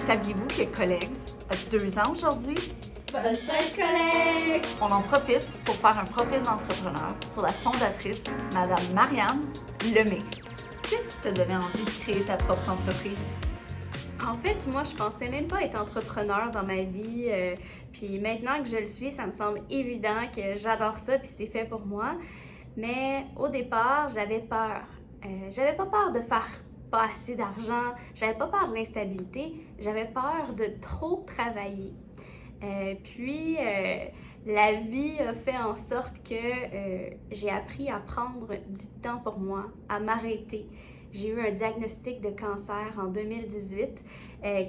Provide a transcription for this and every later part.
Saviez-vous que Collegs a 2 ans aujourd'hui? Bonne fête, collègues! On en profite pour faire un profil d'entrepreneur sur la fondatrice, Madame Marianne Lemay. Qu'est-ce qui t'a donné envie de créer ta propre entreprise? En fait, moi, je pensais même pas être entrepreneur dans ma vie. Puis maintenant que je le suis, ça me semble évident que j'adore ça puis c'est fait pour moi. Mais au départ, j'avais peur. J'avais pas peur de faire pas assez d'argent. J'avais pas peur de l'instabilité. J'avais peur de trop travailler. La vie a fait en sorte que j'ai appris à prendre du temps pour moi, à m'arrêter. J'ai eu un diagnostic de cancer en 2018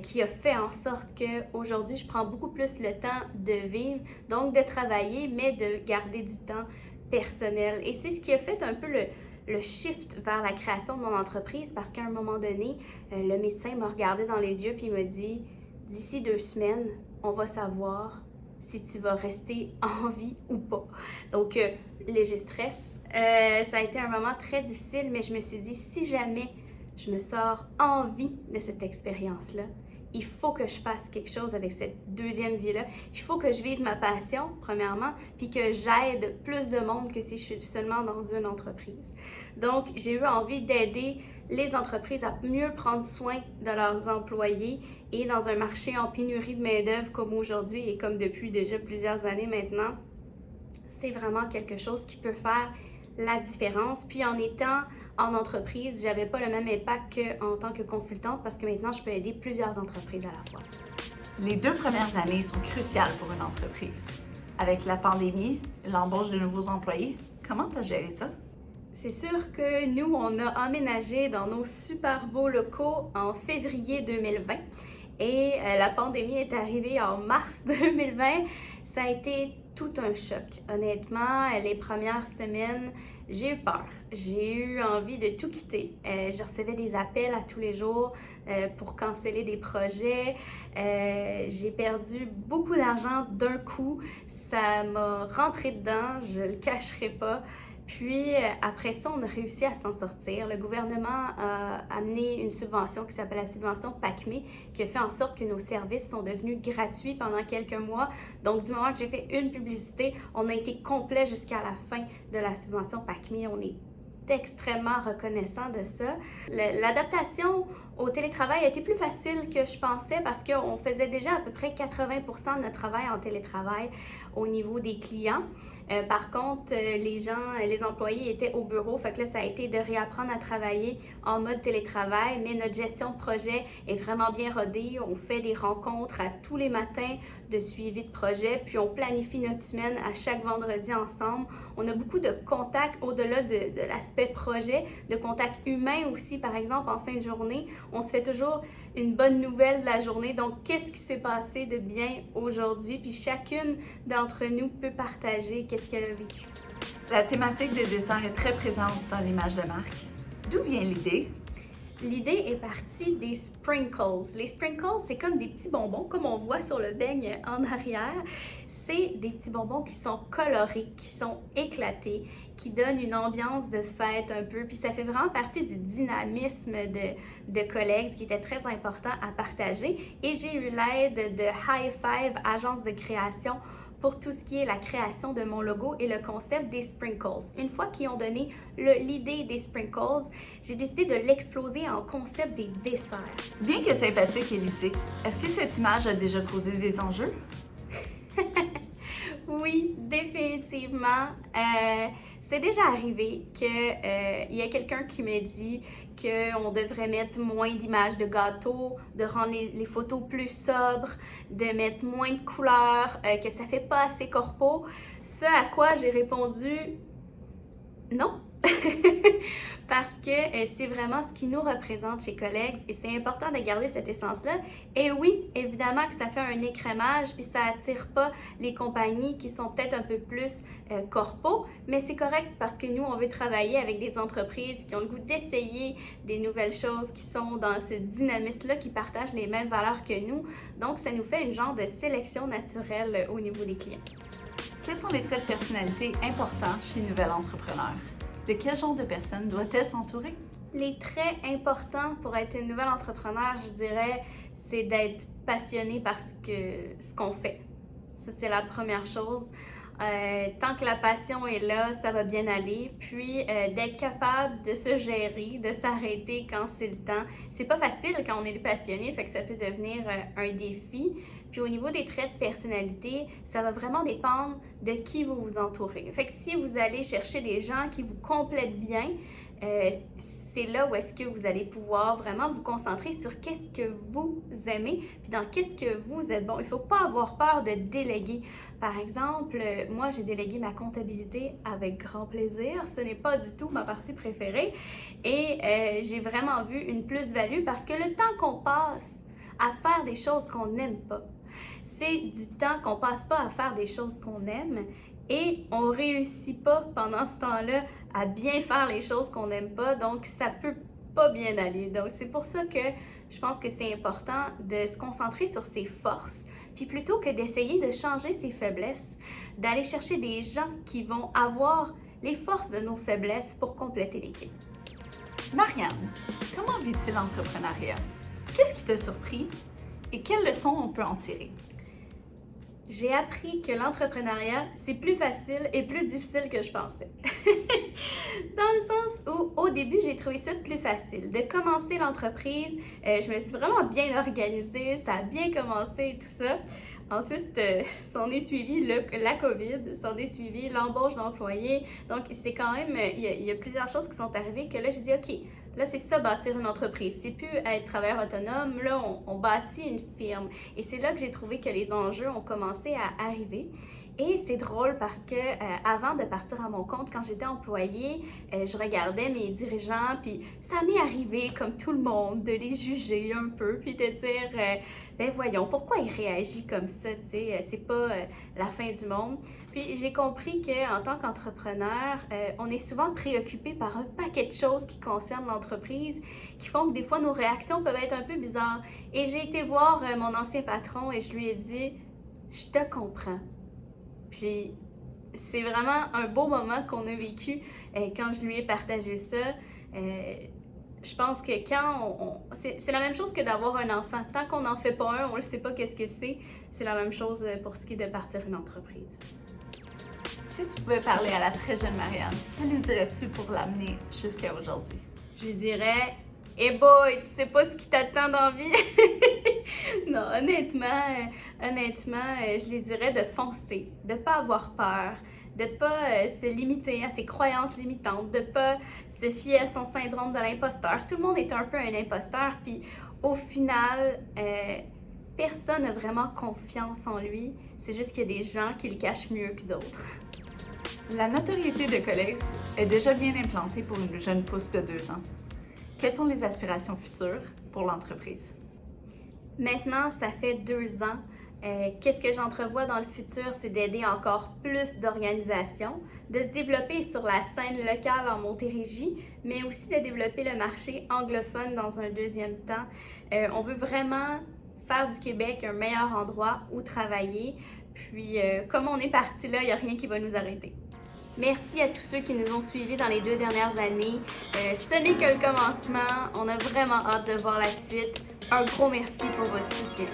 qui a fait en sorte qu'aujourd'hui, je prends beaucoup plus le temps de vivre, donc de travailler, mais de garder du temps personnel. Et c'est ce qui a fait un peu le shift vers la création de mon entreprise parce qu'à un moment donné, le médecin m'a regardé dans les yeux puis il m'a dit « D'ici 2 semaines, on va savoir si tu vas rester en vie ou pas. » Donc, léger stress. Ça a été un moment très difficile, mais je me suis dit, si jamais je me sors en vie de cette expérience-là, il faut que je fasse quelque chose avec cette deuxième vie-là. Il faut que je vive ma passion, premièrement, puis que j'aide plus de monde que si je suis seulement dans une entreprise. Donc, j'ai eu envie d'aider les entreprises à mieux prendre soin de leurs employés et dans un marché en pénurie de main-d'œuvre comme aujourd'hui et comme depuis déjà plusieurs années maintenant, c'est vraiment quelque chose qui peut faire la différence. Puis en étant en entreprise, j'avais pas le même impact qu'en tant que consultante parce que maintenant, je peux aider plusieurs entreprises à la fois. Les 2 premières années sont cruciales pour une entreprise. Avec la pandémie, l'embauche de nouveaux employés, comment tu as géré ça? C'est sûr que nous, on a emménagé dans nos super beaux locaux en février 2020 et la pandémie est arrivée en mars 2020. Ça a été tout un choc. Honnêtement, les premières semaines, j'ai eu peur. J'ai eu envie de tout quitter. Je recevais des appels à tous les jours pour canceller des projets. J'ai perdu beaucoup d'argent d'un coup. Ça m'a rentré dedans, je le cacherai pas. Puis, après ça, on a réussi à s'en sortir. Le gouvernement a amené une subvention qui s'appelle la subvention PACME, qui a fait en sorte que nos services sont devenus gratuits pendant quelques mois. Donc, du moment que j'ai fait une publicité, on a été complet jusqu'à la fin de la subvention PACME. On est extrêmement reconnaissant de ça. L'adaptation au télétravail a été plus facile que je pensais parce qu'on faisait déjà à peu près 80% de notre travail en télétravail au niveau des clients. Par contre, les employés étaient au bureau, fait que là, ça a été de réapprendre à travailler en mode télétravail, mais notre gestion de projet est vraiment bien rodée. On fait des rencontres à tous les matins de suivi de projet, puis on planifie notre semaine à chaque vendredi ensemble. On a beaucoup de contacts au-delà de l'aspect projet, de contacts humains aussi, par exemple, en fin de journée. On se fait toujours une bonne nouvelle de la journée. Donc, qu'est-ce qui s'est passé de bien aujourd'hui? Puis chacune d'entre nous peut partager qu'est-ce qu'elle a vécu. La thématique des desserts est très présente dans l'image de marque. D'où vient l'idée? L'idée est partie des sprinkles. Les sprinkles, c'est comme des petits bonbons, comme on voit sur le beigne en arrière. C'est des petits bonbons qui sont colorés, qui sont éclatés, qui donnent une ambiance de fête un peu. Puis ça fait vraiment partie du dynamisme de Collegs qui était très important à partager. Et j'ai eu l'aide de High Five, agence de création, pour tout ce qui est la création de mon logo et le concept des sprinkles. Une fois qu'ils ont donné l'idée des sprinkles, j'ai décidé de l'exploser en concept des desserts. Bien que sympathique et ludique, est-ce que cette image a déjà causé des enjeux? Oui, définitivement. C'est déjà arrivé qu'il y a quelqu'un qui m'a dit qu'on devrait mettre moins d'images de gâteaux, de rendre les photos plus sobres, de mettre moins de couleurs, que ça fait pas assez corpo. Ce à quoi j'ai répondu non. Parce que c'est vraiment ce qui nous représente chez Collegs et c'est important de garder cette essence-là. Et oui, évidemment que ça fait un écrémage puis ça attire pas les compagnies qui sont peut-être un peu plus corpo, mais c'est correct parce que nous, on veut travailler avec des entreprises qui ont le goût d'essayer des nouvelles choses, qui sont dans ce dynamisme-là, qui partagent les mêmes valeurs que nous. Donc, ça nous fait une genre de sélection naturelle au niveau des clients. Quels sont les traits de personnalité importants chez une nouvelle entrepreneur? De quel genre de personne doit-elle s'entourer? Les traits importants pour être une nouvelle entrepreneur, je dirais, c'est d'être passionné par ce qu'on fait. Ça, c'est la première chose. Tant que la passion est là, ça va bien aller. Puis d'être capable de se gérer, de s'arrêter quand c'est le temps. C'est pas facile quand on est passionné, fait que ça peut devenir un défi. Puis au niveau des traits de personnalité, ça va vraiment dépendre de qui vous vous entourez. Fait que si vous allez chercher des gens qui vous complètent bien, c'est là où est-ce que vous allez pouvoir vraiment vous concentrer sur qu'est-ce que vous aimez, puis dans qu'est-ce que vous êtes bon. Il ne faut pas avoir peur de déléguer. Par exemple, moi, j'ai délégué ma comptabilité avec grand plaisir. Ce n'est pas du tout ma partie préférée. Et j'ai vraiment vu une plus-value parce que le temps qu'on passe à faire des choses qu'on n'aime pas, c'est du temps qu'on passe pas à faire des choses qu'on aime. Et on ne réussit pas pendant ce temps-là à bien faire les choses qu'on n'aime pas, donc ça peut pas bien aller. Donc c'est pour ça que je pense que c'est important de se concentrer sur ses forces, puis plutôt que d'essayer de changer ses faiblesses, d'aller chercher des gens qui vont avoir les forces de nos faiblesses pour compléter l'équipe. Marianne, comment vis-tu l'entrepreneuriat? Qu'est-ce qui t'a surpris et quelles leçons on peut en tirer? J'ai appris que l'entrepreneuriat, c'est plus facile et plus difficile que je pensais. Dans le sens où, au début, j'ai trouvé ça plus facile. De commencer l'entreprise, je me suis vraiment bien organisée, ça a bien commencé et tout ça. Ensuite, s'en est suivi la COVID, s'en est suivi l'embauche d'employés. Donc, c'est quand même, il y a plusieurs choses qui sont arrivées que là, j'ai dit, OK, là, c'est ça, bâtir une entreprise. C'est plus être travailleur autonome. Là, on bâtit une firme. Et c'est là que j'ai trouvé que les enjeux ont commencé à arriver. Et c'est drôle parce que avant de partir à mon compte, quand j'étais employée, je regardais mes dirigeants, puis ça m'est arrivé, comme tout le monde, de les juger un peu, puis de dire, ben voyons, pourquoi il réagit comme ça, tu sais, c'est pas la fin du monde. Puis j'ai compris qu'en tant qu'entrepreneur, on est souvent préoccupé par un paquet de choses qui concernent l'entreprise, qui font que des fois nos réactions peuvent être un peu bizarres. Et j'ai été voir mon ancien patron et je lui ai dit, je te comprends. Puis, c'est vraiment un beau moment qu'on a vécu quand je lui ai partagé ça. Je pense que quand c'est la même chose que d'avoir un enfant. Tant qu'on n'en fait pas un, on ne sait pas qu'est-ce que c'est. C'est la même chose pour ce qui est de partir une entreprise. Si tu pouvais parler à la très jeune Marianne, que lui dirais-tu pour l'amener jusqu'à aujourd'hui? Je lui dirais, hey boy, tu sais pas ce qui t'attend dans la vie. Non, honnêtement, je lui dirais de foncer, de pas avoir peur, de pas se limiter à ses croyances limitantes, de pas se fier à son syndrome de l'imposteur. Tout le monde est un peu un imposteur, puis au final, personne n'a vraiment confiance en lui. C'est juste qu'il y a des gens qui le cachent mieux que d'autres. La notoriété de Colex est déjà bien implantée pour une jeune pousse de 2 ans. Quelles sont les aspirations futures pour l'entreprise? Maintenant, ça fait 2 ans. Qu'est-ce que j'entrevois dans le futur, c'est d'aider encore plus d'organisations, de se développer sur la scène locale en Montérégie, mais aussi de développer le marché anglophone dans un deuxième temps. On veut vraiment faire du Québec un meilleur endroit où travailler. Puis, comme on est parti là, il n'y a rien qui va nous arrêter. Merci à tous ceux qui nous ont suivis dans les 2 dernières années. Ce n'est que le commencement. On a vraiment hâte de voir la suite. Un gros merci pour votre soutien.